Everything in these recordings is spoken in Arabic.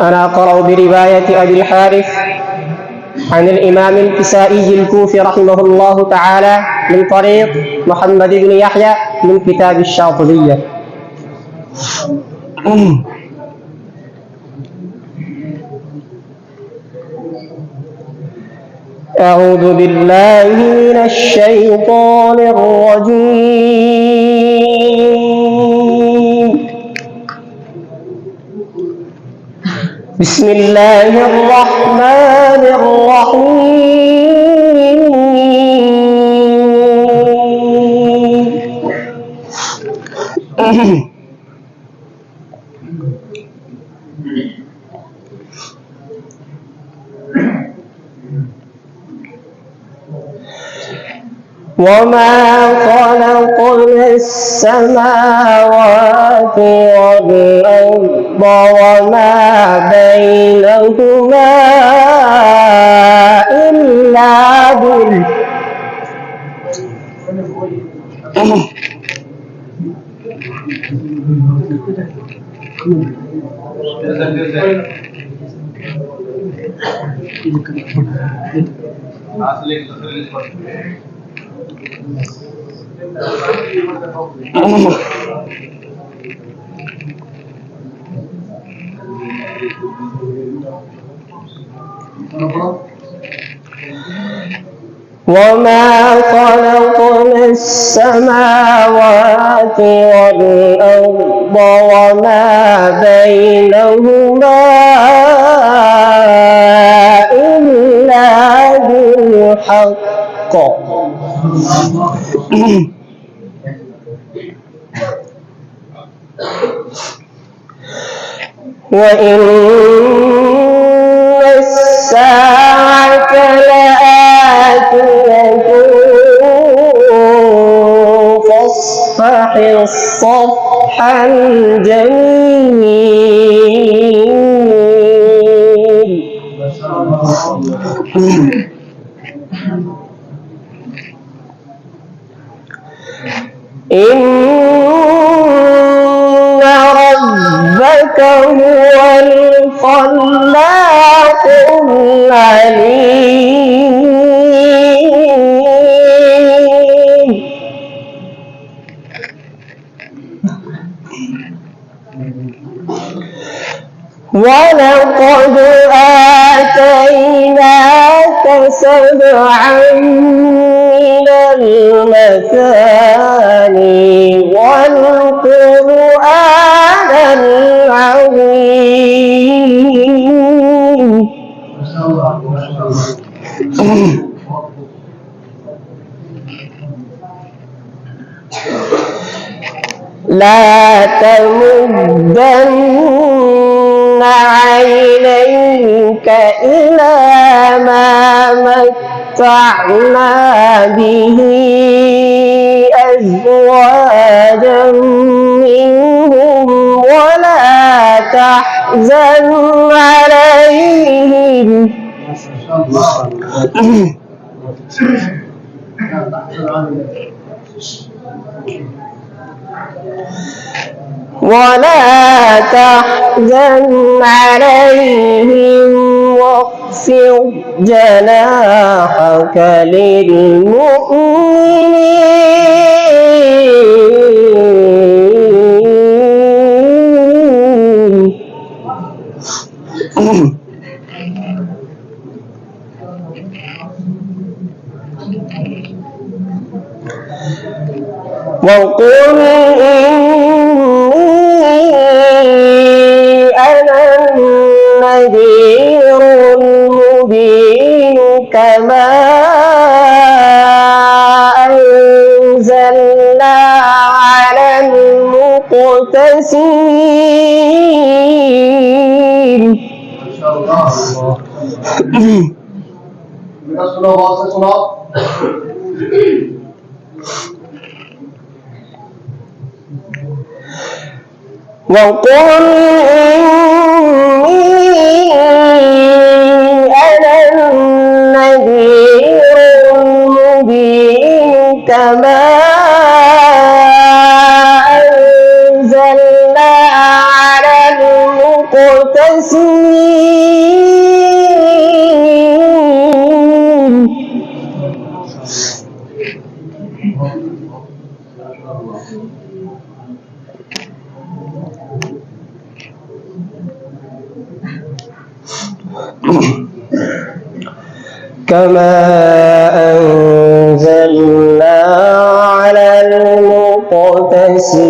أنا أقرأ برواية أبي الحارث عن الإمام الكسائي الكوفي رحمه الله تعالى من طريق محمد بن يحيى من كتاب الشاطبية. أعوذ بالله من الشيطان الرجيم. بسم الله الرحمن الرحيم. وما خلقنا السماوات والأرض وما بينهما إلا وما خلقنا السماوات والأرض وما بينهما إلا بالحق وإن الساعة لآتية فاصفح الصفح الجميل. إن ربك هو الخلاق العليم. ولقد آتيناك 7 من المثاني والقرآن العظيم. لا تمدن عينيك إلى ما متعنا به أزواجا منهم ولا تحزن عليهم واخفض جناحك للمؤمنين. وقل إني أنا النذير المبين كما أنزلنا على المقتسمين. وقل إني أنا النذير المبين كما أنزلنا على المقتسمين. كما أنزلنا على المقتسمين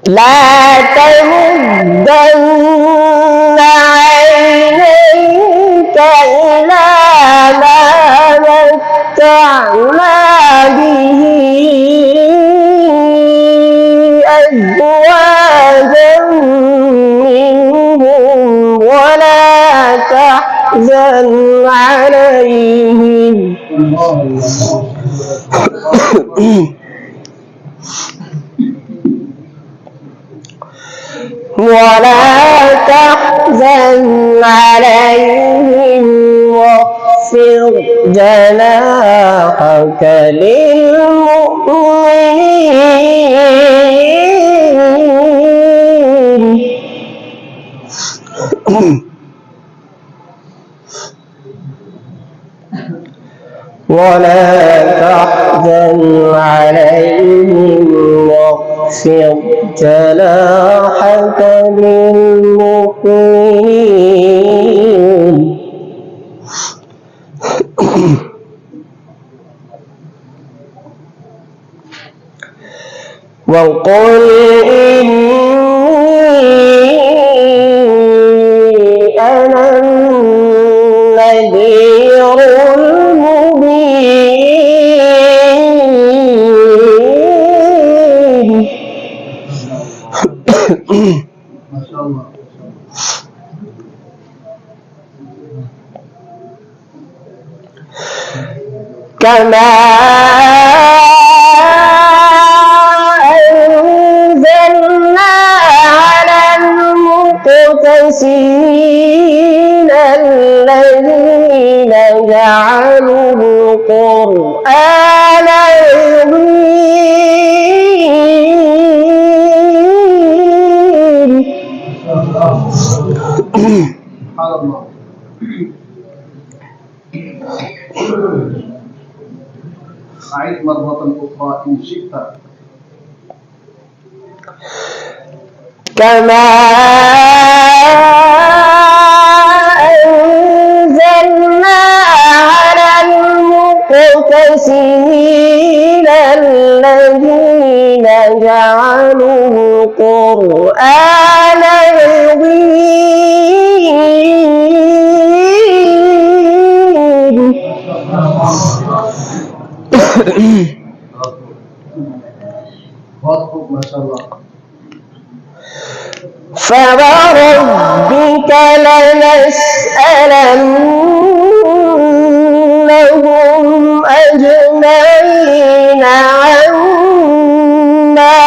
لا تمدن عينيك إلى ما متعنا به أزواجا منهم ولا تحزن عليهم واخفض جناحك للمؤمنين ولا تحزن عليهم واخفض جناحك للمؤمنين وقل إني أنا النذير المبين ما شاء الله. كما أنزلنا على المقتسمين الذين جعلوا القرآن عظيم. سبحان الله. أعيد مرة أخرى إن شئت. كما أنزلنا على المقتسمين الذين جعلوا القرآن عظيم. ما شاء الله. فوربك لنسألنهم أجمعين عما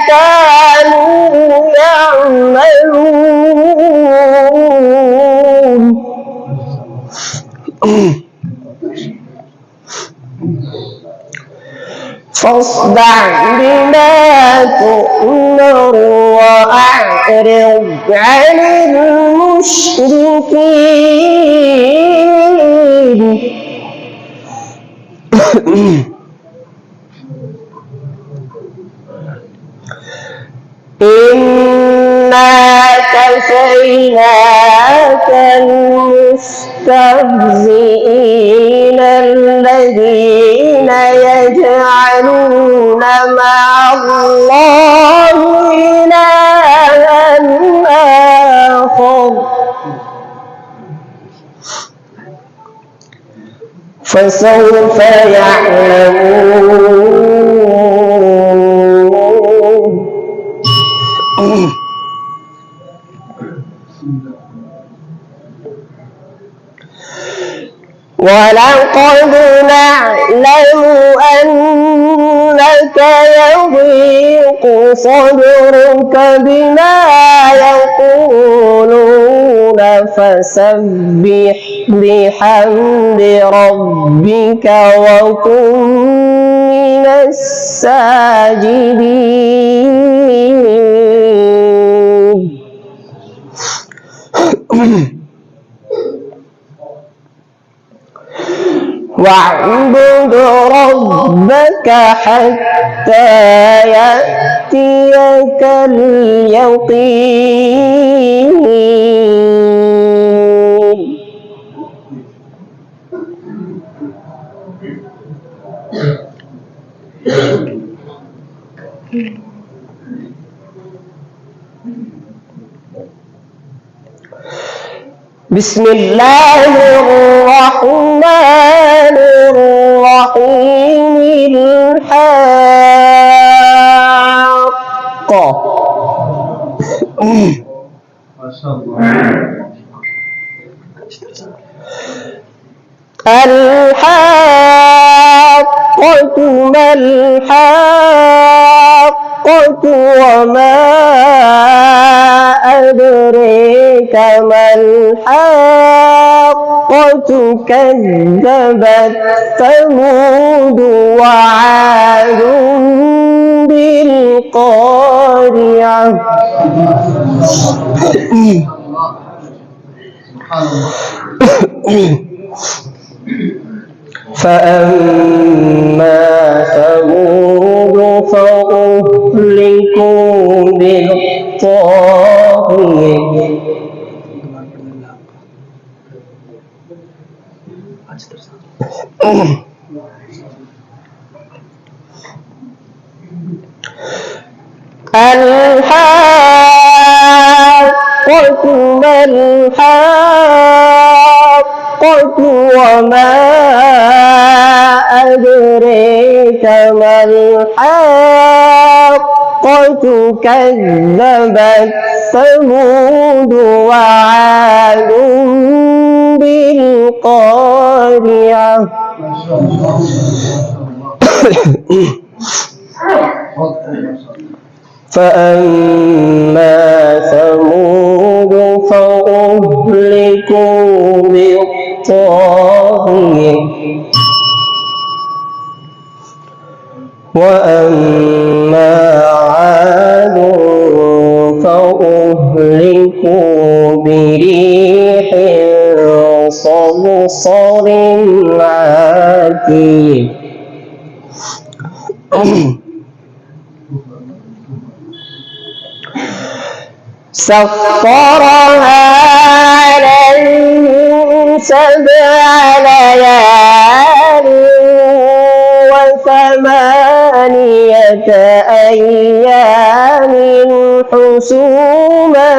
كانوا يعملون. فاصدع بما تؤمر وأعرض عن المشركين. إنا كفيناك المستهزئين الذين يجعلون مع الله إلها آخر فسوف يعلمون. ولقد نعلم أنك يضيق صدرك بما يقولون فسبح بحمد ربك وكن من الساجدين. واعبد ربك حتى يأتيك اليقين. بسم الله الرحمن الرحيم. الحاقة. ما شاء الله. الحاقة ما الحاقة وما أدريك ما الحاقة. كذبت ثمود وعاد بالقارعة. فأما ثمود فأهلكوا بالطاغية. الحاقة ما الحاقة وما أدريك ما الحاقة. كذبت ثمود وعاد بالقارعة. فأما ثمود فأهلكوا بالطاغية. وأما عاد فأهلكوا بريح صرصر عاتية. سخرها عليهم 7 ليال و8 أيام حسوما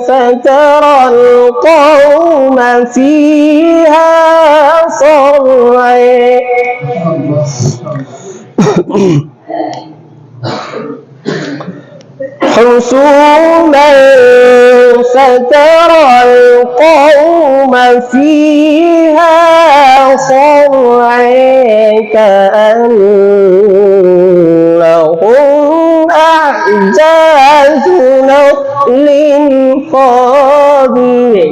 فترى القوم فيها صرعى. حسوما فترى القوم فيها صرعى كأنهم أعجاز نخل خاوية.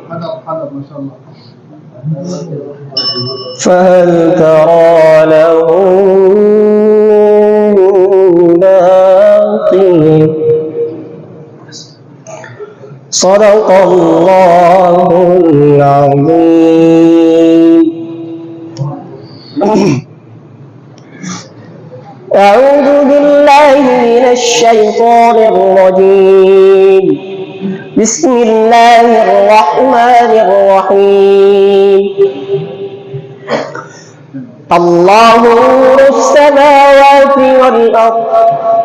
ما شاء الله. فهل ترى لهم من باقية. صدق الله العظيم. أعوذ بالله من الشيطان الرجيم. بسم الله الرحمن الرحيم. الله نور السماوات والأرض.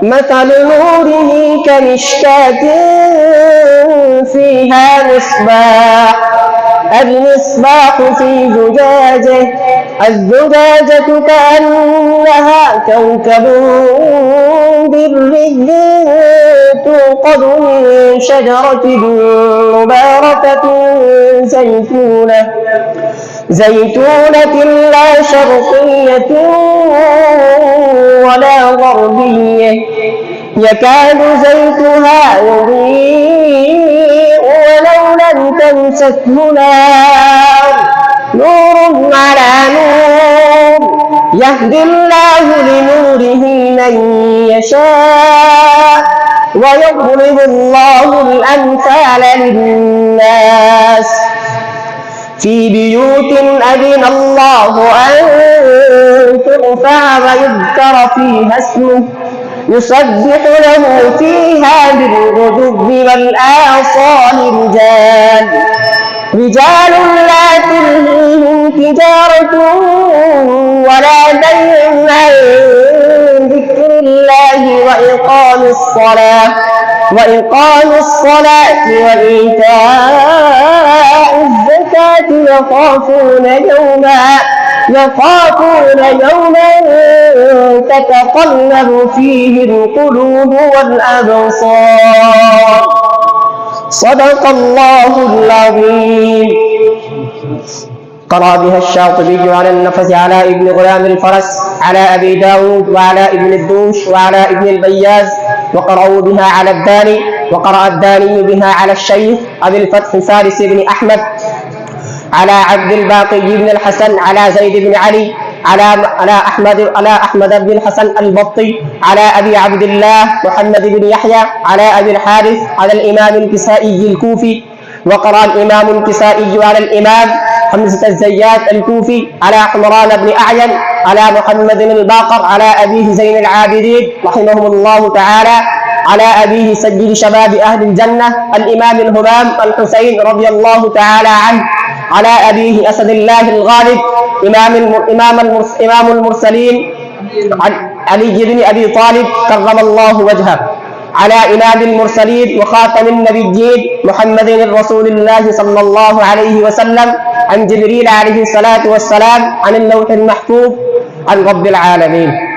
مثل نوره كمشكاة فيها مصباح. المصباح في زجاجة. الزجاجة كأنها كوكب دري توقد من شجرة مباركة زيتونة لا شرقية ولا غربية يكاد زيتها يضيء ولو لم تمسسه نار نور على نور يهدي الله لنوره من يشاء ويضرب الله الأمثال للناس في بيوت أذن الله أن ترفع ويذكر فيها اسمه يسبح له فيها بالغدو والآصال رجال لا تلهيهم تجارة ولا بيع عن ذكر الله وإقام الصلاة وإيتاء الزكاة يخافون يوما تتقلب فيه القلوب والأبصار. صدق الله العظيم. قرأ بها الشاطبي على النفس على ابن غلام الفرس على أبي داود وعلى ابن الدوش وعلى ابن البياز، وقرأوا بها على الداني، وقرأ الداني بها على الشيخ أبي الفتح فارس بن أحمد على عبد الباقي بن الحسن على زيد بن علي على أحمد بن الحسن البطي على أبي عبد الله محمد بن يحيى على أبي الحارث على الإمام الكسائي الكوفي. وقرأ الإمام الكسائي على الإمام حمزة الزيات الكوفي على حمران بن أعين على محمد الباقر على أبيه زين العابدين رحمهم الله تعالى على أبيه سيد شباب أهل الجنة الإمام الهمام الحسين رضي الله تعالى عنه على أبيه أسد الله الغالب إمام المرسلين علي بن أبي طالب كرم الله وجهه على إمام المرسلين وخاتم النبيين محمد رسول الله صلى الله عليه وسلم عن جبريل عليه الصلاة والسلام عن اللوح المحفوظ عن رب العالمين.